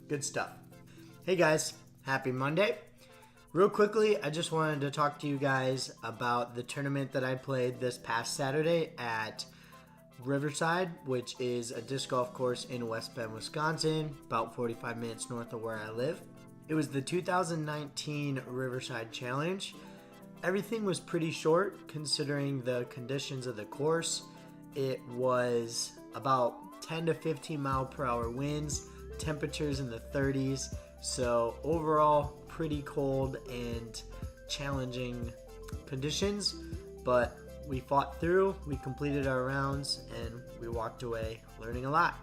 Good stuff. Hey guys, happy Monday. Real quickly, I just wanted to talk to you guys about the tournament that I played this past Saturday at Riverside, which is a disc golf course in West Bend, Wisconsin, about 45 minutes north of where I live. It was the 2019 Riverside Challenge. Everything was pretty short considering the conditions of the course. It was about 10 to 15 mile per hour winds, temperatures in the 30s. So overall, pretty cold and challenging conditions, but we fought through, we completed our rounds, and we walked away learning a lot.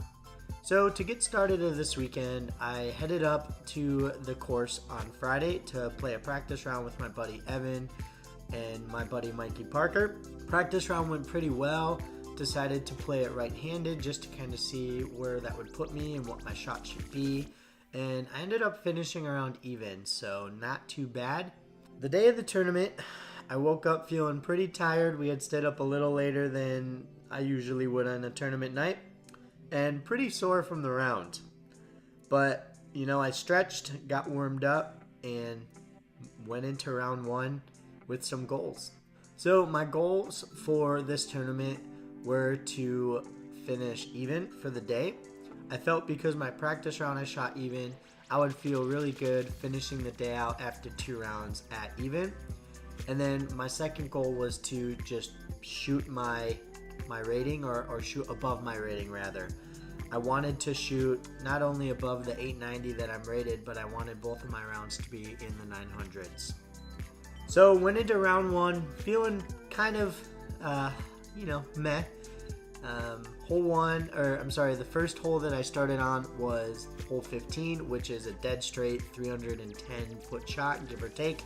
So to get started this weekend, I headed up to the course on Friday to play a practice round with my buddy Evan and my buddy Mikey Parker. Practice round went pretty well. Decided to play it right-handed just to kind of see where that would put me and what my shot should be. And I ended up finishing around even, so not too bad. The day of the tournament, I woke up feeling pretty tired. We had stayed up a little later than I usually would on a tournament night, and pretty sore from the round. But, I stretched, got warmed up, and went into round one with some goals. So my goals for this tournament were to finish even for the day. I felt because my practice round I shot even, I would feel really good finishing the day out after 2 rounds at even. And then my second goal was to just shoot my rating or shoot above my rating rather. I wanted to shoot not only above the 890 that I'm rated, but I wanted both of my rounds to be in the 900s. So went into round one feeling kind of, meh. The first hole that I started on was hole 15, which is a dead straight 310 foot shot, give or take.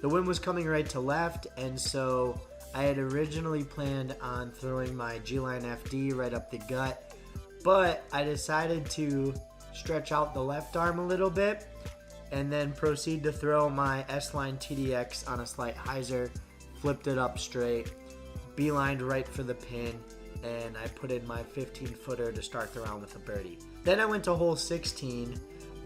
The wind was coming right to left, and so I had originally planned on throwing my G-Line FD right up the gut, but I decided to stretch out the left arm a little bit and then proceed to throw my S-Line TDX on a slight hyzer, flipped it up straight, beelined right for the pin, and I put in my 15-footer to start the round with a birdie. Then I went to hole 16,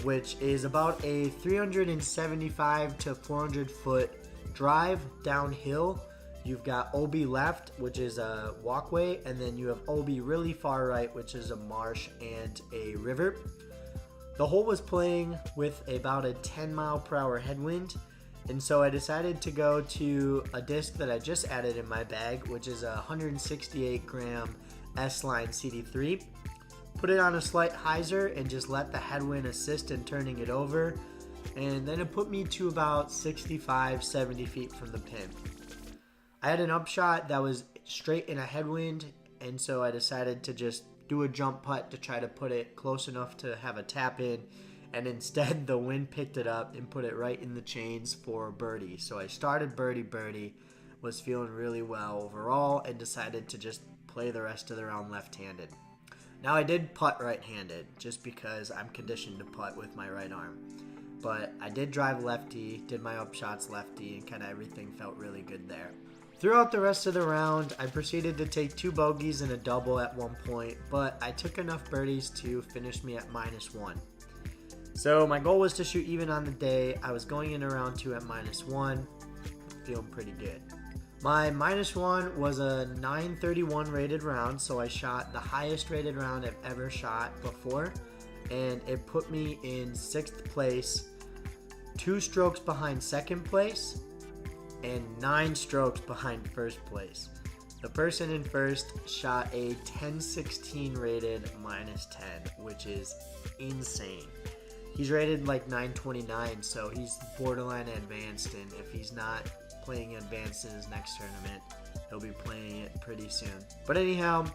which is about a 375 to 400 foot drive downhill. You've got OB left, which is a walkway, and then you have OB really far right, which is a marsh and a river. The hole was playing with about a 10 mile per hour headwind, and so I decided to go to a disc that I just added in my bag, which is a 168 gram S-Line CD3. Put it on a slight hyzer and just let the headwind assist in turning it over. And then it put me to about 65, 70 feet from the pin. I had an upshot that was straight in a headwind, and so I decided to just do a jump putt to try to put it close enough to have a tap in. And instead the wind picked it up and put it right in the chains for a birdie. So I started birdie, was feeling really well overall, and decided to just play the rest of the round left-handed. Now I did putt right-handed just because I'm conditioned to putt with my right arm. But I did drive lefty, did my upshots lefty, and kind of everything felt really good there. Throughout the rest of the round, I proceeded to take 2 bogeys and a double at one point, but I took enough birdies to finish me at -1. So my goal was to shoot even on the day. I was going into round 2 at -1, feeling pretty good. My -1 was a 931 rated round, so I shot the highest rated round I've ever shot before, and it put me in 6th place, 2 strokes behind 2nd place, and 9 strokes behind 1st place. The person in first shot a 1016 rated -10, which is insane. He's rated like 929, so he's borderline advanced, and if he's not playing advanced in his next tournament, he'll be playing it pretty soon. But anyhow,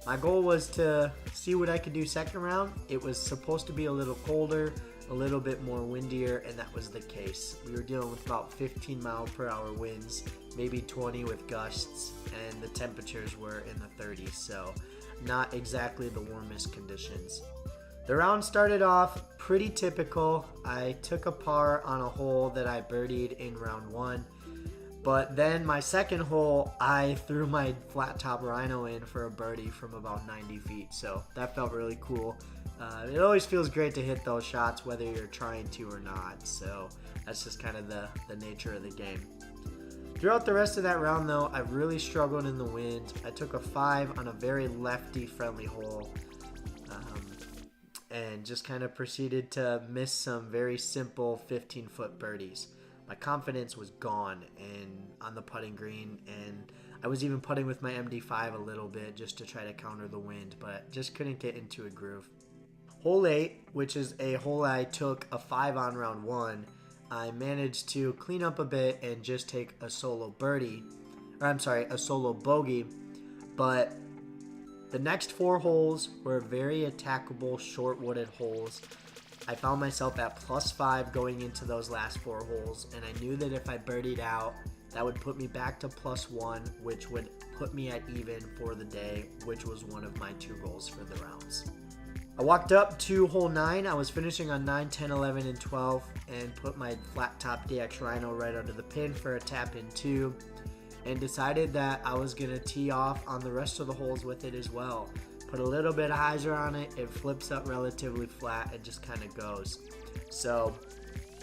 my goal was to see what I could do second round. It was supposed to be a little colder, a little bit more windier, and that was the case. We were dealing with about 15 mile per hour winds, maybe 20 with gusts, and the temperatures were in the 30s, so not exactly the warmest conditions. The round started off pretty typical. I took a par on a hole that I birdied in round 1. But then my second hole, I threw my flat top Rhino in for a birdie from about 90 feet. So that felt really cool. It always feels great to hit those shots whether you're trying to or not. So that's just kind of the nature of the game. Throughout the rest of that round though, I really struggled in the wind. I took a 5 on a very lefty friendly hole. And just kind of proceeded to miss some very simple 15-foot birdies. My confidence was gone on the putting green, and I was even putting with my MD5 a little bit just to try to counter the wind, but just couldn't get into a groove. Hole 8, which is a hole I took a 5 on round 1, I managed to clean up a bit and just take a solo bogey, but the next 4 holes were very attackable, short wooded holes. I found myself at +5 going into those last 4 holes, and I knew that if I birdied out, that would put me back to +1, which would put me at even for the day, which was one of my 2 goals for the rounds. I walked up to hole 9. I was finishing on 9, 10, 11, and 12, and put my flat top DX Rhino right under the pin for a tap in 2. And decided that I was going to tee off on the rest of the holes with it as well. Put a little bit of hyzer on it, it flips up relatively flat and just kind of goes. So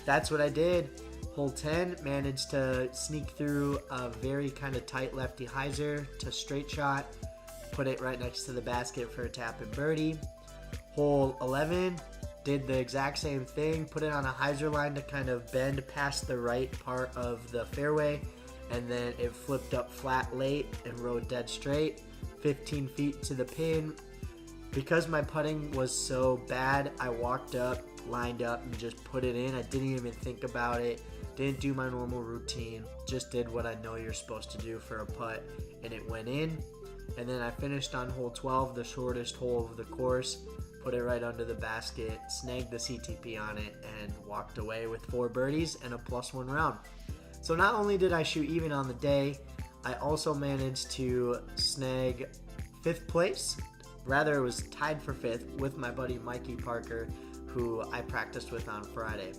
that's what I did. Hole 10, managed to sneak through a very kind of tight lefty hyzer to straight shot, put it right next to the basket for a tap and birdie. Hole 11, did the exact same thing, put it on a hyzer line to kind of bend past the right part of the fairway, and then it flipped up flat late and rode dead straight, 15 feet to the pin. Because my putting was so bad, I walked up, lined up, and just put it in. I didn't even think about it, didn't do my normal routine, just did what I know you're supposed to do for a putt, and it went in. And then I finished on hole 12, the shortest hole of the course, put it right under the basket, snagged the CTP on it, and walked away with 4 birdies and a +1 round. So not only did I shoot even on the day, I also managed to snag 5th place. Rather, it was tied for 5th with my buddy Mikey Parker, who I practiced with on Friday.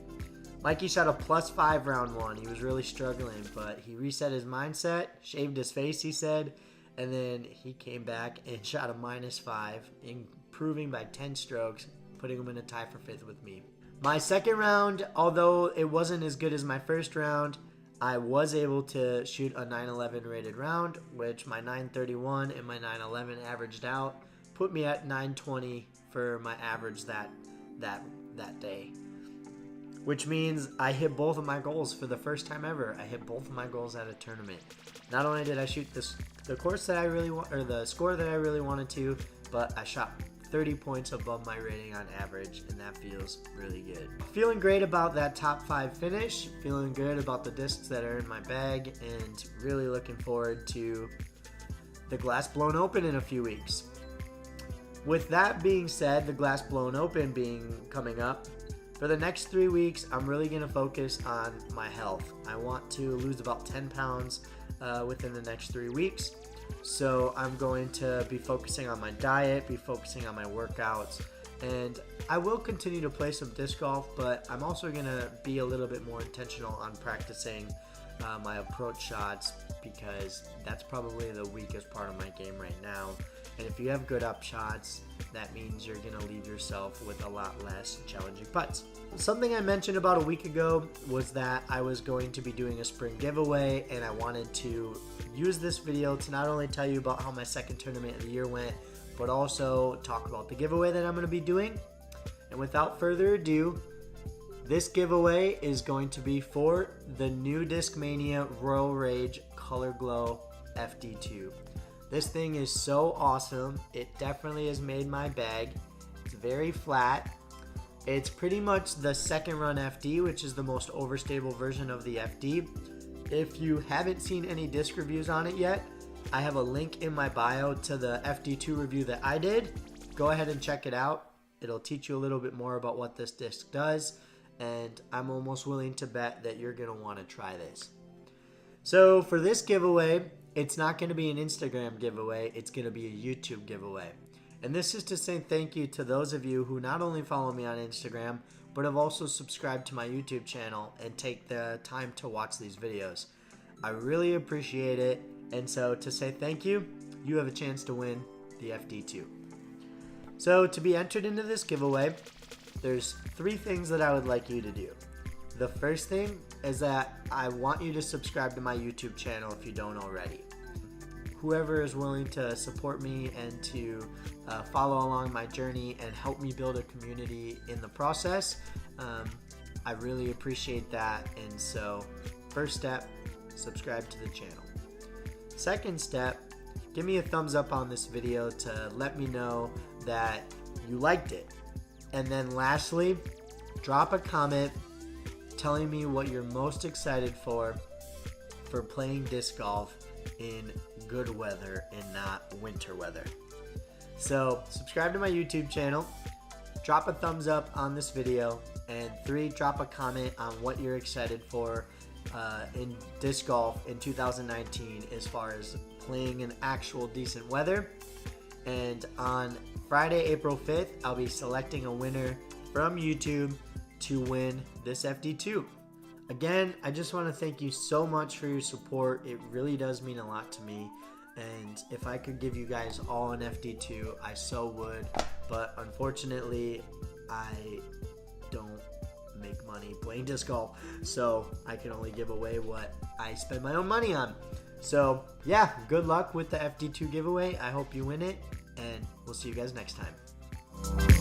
Mikey shot a +5 round 1. He was really struggling, but he reset his mindset, shaved his face, he said, and then he came back and shot a -5, improving by 10 strokes, putting him in a tie for 5th with me. My second round, although it wasn't as good as my first round, I was able to shoot a 911 rated round, which my 931 and my 911 averaged out, put me at 920 for my average that day. Which means I hit both of my goals for the first time ever. I hit both of my goals at a tournament. Not only did I shoot the course that I really want, or the score that I really wanted to, but I shot 30 points above my rating on average, and that feels really good. Feeling great about that top 5 finish, feeling good about the discs that are in my bag, and really looking forward to the Glass Blown Open in a few weeks. With that being said, the Glass Blown Open coming up, for the next 3 weeks, I'm really going to focus on my health. I want to lose about 10 pounds within the next 3 weeks. So I'm going to be focusing on my diet, be focusing on my workouts, and I will continue to play some disc golf, but I'm also going to be a little bit more intentional on practicing my approach shots, because that's probably the weakest part of my game right now. And if you have good up shots, that means you're going to leave yourself with a lot less challenging putts. Something I mentioned about a week ago was that I was going to be doing a spring giveaway, and I wanted to use this video to not only tell you about how my second tournament of the year went, but also talk about the giveaway that I'm going to be doing. And without further ado, this giveaway is going to be for the new Discmania Royal Rage Color Glow FD2. This thing is so awesome. It definitely has made my bag. It's very flat. It's pretty much the second run FD, which is the most overstable version of the FD. If you haven't seen any disc reviews on it yet, I have a link in my bio to the FD2 review that I did. Go ahead and check it out. It'll teach you a little bit more about what this disc does, and I'm almost willing to bet that you're going to want to try this. So for this giveaway, it's not going to be an Instagram giveaway, it's going to be a YouTube giveaway. And this is to say thank you to those of you who not only follow me on Instagram, but have also subscribed to my YouTube channel and take the time to watch these videos. I really appreciate it. And so to say thank you, you have a chance to win the FD2. So to be entered into this giveaway, there's 3 things that I would like you to do. The first thing is that I want you to subscribe to my YouTube channel if you don't already. Whoever is willing to support me and to follow along my journey and help me build a community in the process, I really appreciate that. And so first step, subscribe to the channel. Second step, give me a thumbs up on this video to let me know that you liked it. And then lastly, drop a comment telling me what you're most excited for playing disc golf in good weather and not winter weather. So subscribe to my YouTube channel, drop a thumbs up on this video, and 3, drop a comment on what you're excited for in disc golf in 2019 as far as playing in actual decent weather. And on Friday, April 5th, I'll be selecting a winner from YouTube to win this FD2. Again, I just want to thank you so much for your support. It really does mean a lot to me. And if I could give you guys all an FD2, I so would. But unfortunately, I don't make money playing disc golf. So I can only give away what I spend my own money on. So yeah, good luck with the FD2 giveaway. I hope you win it. And we'll see you guys next time.